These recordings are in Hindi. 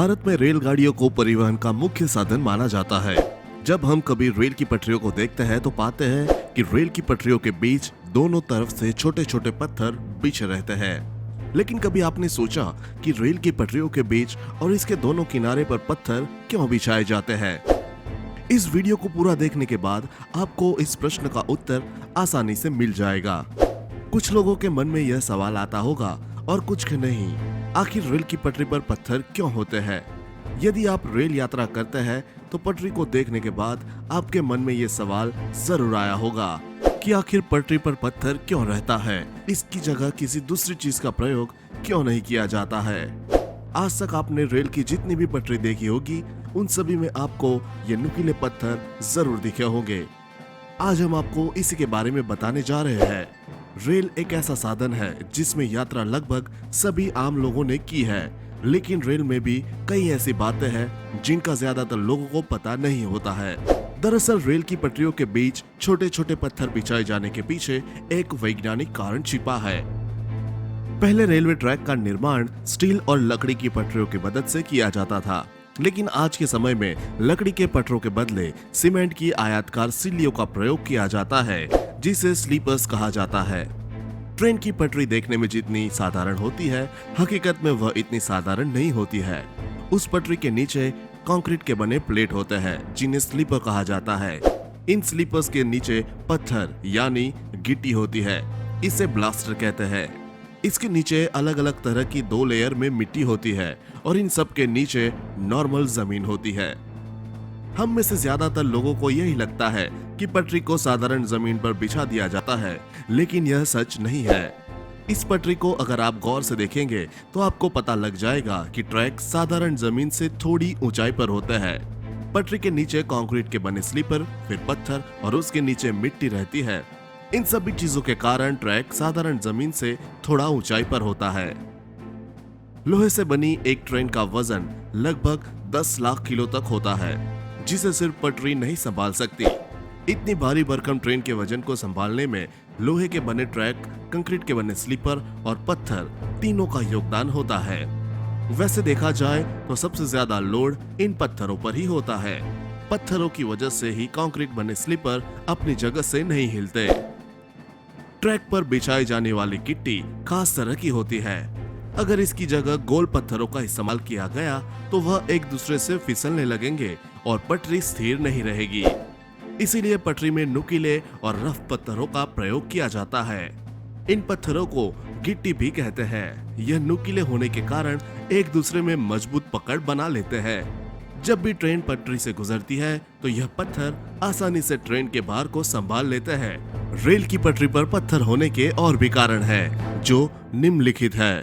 भारत में रेलगाड़ियों को परिवहन का मुख्य साधन माना जाता है। जब हम कभी रेल की पटरियों को देखते हैं तो पाते हैं कि रेल की पटरियों के बीच दोनों तरफ से छोटे छोटे पत्थर बिछे रहते हैं। लेकिन कभी आपने सोचा कि रेल की पटरियों के बीच और इसके दोनों किनारे पर पत्थर क्यों बिछाए जाते हैं? इस वीडियो को पूरा देखने के बाद आपको इस प्रश्न का उत्तर आसानी से मिल जाएगा। कुछ लोगों के मन में यह सवाल आता होगा और कुछ के नहीं, आखिर रेल की पटरी पर पत्थर क्यों होते हैं? यदि आप रेल यात्रा करते हैं तो पटरी को देखने के बाद आपके मन में यह सवाल जरूर आया होगा कि आखिर पटरी पर पत्थर क्यों रहता है, इसकी जगह किसी दूसरी चीज का प्रयोग क्यों नहीं किया जाता है। आज तक आपने रेल की जितनी भी पटरी देखी होगी उन सभी में आपको ये नुकीले पत्थर जरूर दिखे होंगे। आज हम आपको इसी के बारे में बताने जा रहे हैं। रेल एक ऐसा साधन है जिसमें यात्रा लगभग सभी आम लोगों ने की है, लेकिन रेल में भी कई ऐसी बातें हैं जिनका ज्यादातर लोगों को पता नहीं होता है। दरअसल रेल की पटरियों के बीच छोटे छोटे पत्थर बिछाए जाने के पीछे एक वैज्ञानिक कारण छिपा है। पहले रेलवे ट्रैक का निर्माण स्टील और लकड़ी की पटरियों की मदद से किया जाता था, लेकिन आज के समय में लकड़ी के पटरों के बदले सीमेंट की आयताकार सिल्लियों का प्रयोग किया जाता है, जिसे स्लीपर्स कहा जाता है। ट्रेन की पटरी देखने में जितनी साधारण होती है, हकीकत में वह इतनी साधारण नहीं होती है। उस पटरी के नीचे कंक्रीट के बने प्लेट होते हैं जिन्हें स्लीपर कहा जाता है। इन स्लीपर्स के नीचे पत्थर यानी गिट्टी होती है, इसे ब्लास्टर कहते हैं। इसके नीचे अलग अलग तरह की 2 लेयर में मिट्टी होती है और इन सब के नीचे नॉर्मल जमीन होती है। हम में से ज्यादातर लोगों को यही लगता है कि पटरी को साधारण जमीन पर बिछा दिया जाता है, लेकिन यह सच नहीं है। इस पटरी को अगर आप गौर से देखेंगे तो आपको पता लग जाएगा कि ट्रैक साधारण जमीन से थोड़ी ऊंचाई पर होता है। पटरी के नीचे कंक्रीट के बने स्लीपर, फिर पत्थर और उसके नीचे मिट्टी रहती है। इन सभी चीजों के कारण ट्रैक साधारण जमीन से थोड़ा ऊंचाई पर होता है। लोहे से बनी एक ट्रेन का वजन लगभग 10 लाख किलो तक होता है, जिसे सिर्फ पटरी नहीं संभाल सकती। इतनी भारी भरकम ट्रेन के वजन को संभालने में लोहे के बने ट्रैक, कंक्रीट के बने स्लीपर और पत्थर तीनों का योगदान होता है। वैसे देखा जाए तो सबसे ज्यादा लोड इन पत्थरों पर ही होता है। पत्थरों की वजह से ही कंक्रीट बने स्लीपर अपनी जगह से नहीं हिलते। ट्रैक पर बिछाई जाने वाली गिट्टी खास तरह की होती है। अगर इसकी जगह गोल पत्थरों का इस्तेमाल किया गया तो वह एक दूसरे से फिसलने लगेंगे और पटरी स्थिर नहीं रहेगी। इसीलिए पटरी में नुकीले और रफ पत्थरों का प्रयोग किया जाता है। इन पत्थरों को गिट्टी भी कहते हैं। यह नुकीले होने के कारण एक दूसरे में मजबूत पकड़ बना लेते हैं। जब भी ट्रेन पटरी से गुजरती है तो यह पत्थर आसानी से ट्रेन के भार को संभाल लेते हैं। रेल की पटरी पर पत्थर होने के और भी कारण हैं, जो निम्नलिखित है।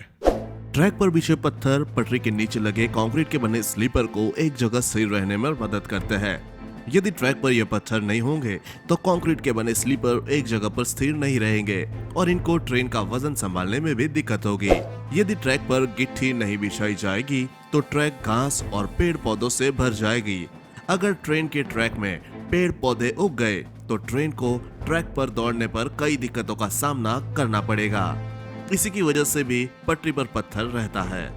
ट्रैक पर बिछे पत्थर पटरी के नीचे लगे कंक्रीट के बने स्लीपर को एक जगह स्थिर रहने में मदद करते हैं। यदि ट्रैक पर यह पत्थर नहीं होंगे तो कंक्रीट के बने स्लीपर एक जगह पर स्थिर नहीं रहेंगे और इनको ट्रेन का वजन संभालने में भी दिक्कत होगी। यदि ट्रैक पर गिट्टी नहीं बिछाई जाएगी तो ट्रैक घास और पेड़ पौधों से भर जाएगी। अगर ट्रेन के ट्रैक में पेड़ पौधे उग गए तो ट्रेन को ट्रैक पर दौड़ने पर कई दिक्कतों का सामना करना पड़ेगा। इसी की वजह से भी पटरी पर पत्थर रहता है।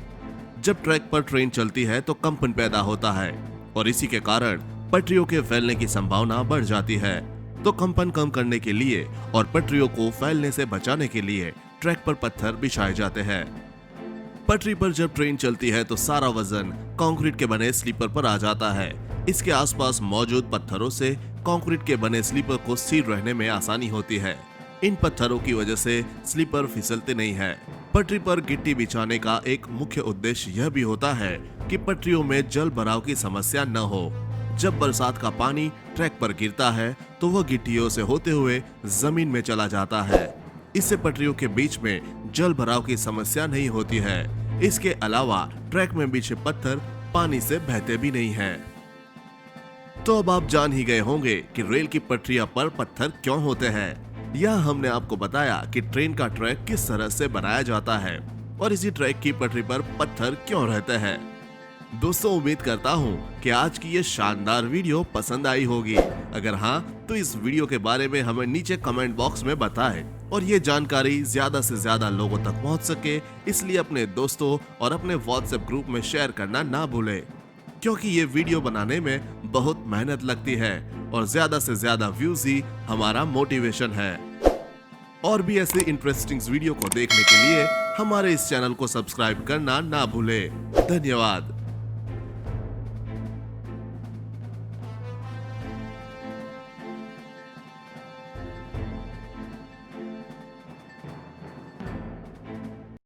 जब ट्रैक पर ट्रेन चलती है तो कंपन पैदा होता है और इसी के कारण पटरियों के फैलने की संभावना बढ़ जाती है। तो कंपन कम करने के लिए और पटरियों को फैलने से बचाने के लिए ट्रैक पर पत्थर बिछाए जाते हैं। पटरी पर जब ट्रेन चलती है तो सारा वजन कंक्रीट के बने स्लीपर पर आ जाता है। इसके आसपास मौजूद पत्थरों से कंक्रीट के बने स्लीपर को स्थिर रहने में आसानी होती है। इन पत्थरों की वजह से स्लीपर फिसलते नहीं है। पटरी पर गिट्टी बिछाने का एक मुख्य उद्देश्य यह भी होता है कि पटरियों में जल भराव की समस्या न हो। जब बरसात का पानी ट्रैक पर गिरता है तो वह गिट्टियों से होते हुए जमीन में चला जाता है। इससे पटरियों के बीच में जल भराव की समस्या नहीं होती है। इसके अलावा ट्रैक में बिछे पत्थर पानी से बहते भी नहीं हैं। तो अब आप जान ही गए होंगे कि रेल की पटरियों पर पत्थर क्यों होते हैं। यह हमने आपको बताया कि ट्रेन का ट्रैक किस तरह से बनाया जाता है और इसी ट्रैक की पटरी पर पत्थर क्यों रहते हैं। दोस्तों, उम्मीद करता हूँ कि आज की ये शानदार वीडियो पसंद आई होगी। अगर हाँ तो इस वीडियो के बारे में हमें नीचे कमेंट बॉक्स में बताएं और ये जानकारी ज्यादा से ज्यादा लोगों तक पहुंच सके, इसलिए अपने दोस्तों और अपने व्हाट्सएप ग्रुप में शेयर करना ना भूलें, क्योंकि ये वीडियो बनाने में बहुत मेहनत लगती है और ज्यादा से ज्यादा व्यूज ही हमारा मोटिवेशन है। और भी ऐसे इंटरेस्टिंग वीडियो को देखने के लिए हमारे इस चैनल को सब्सक्राइब करना ना भूलें। धन्यवाद।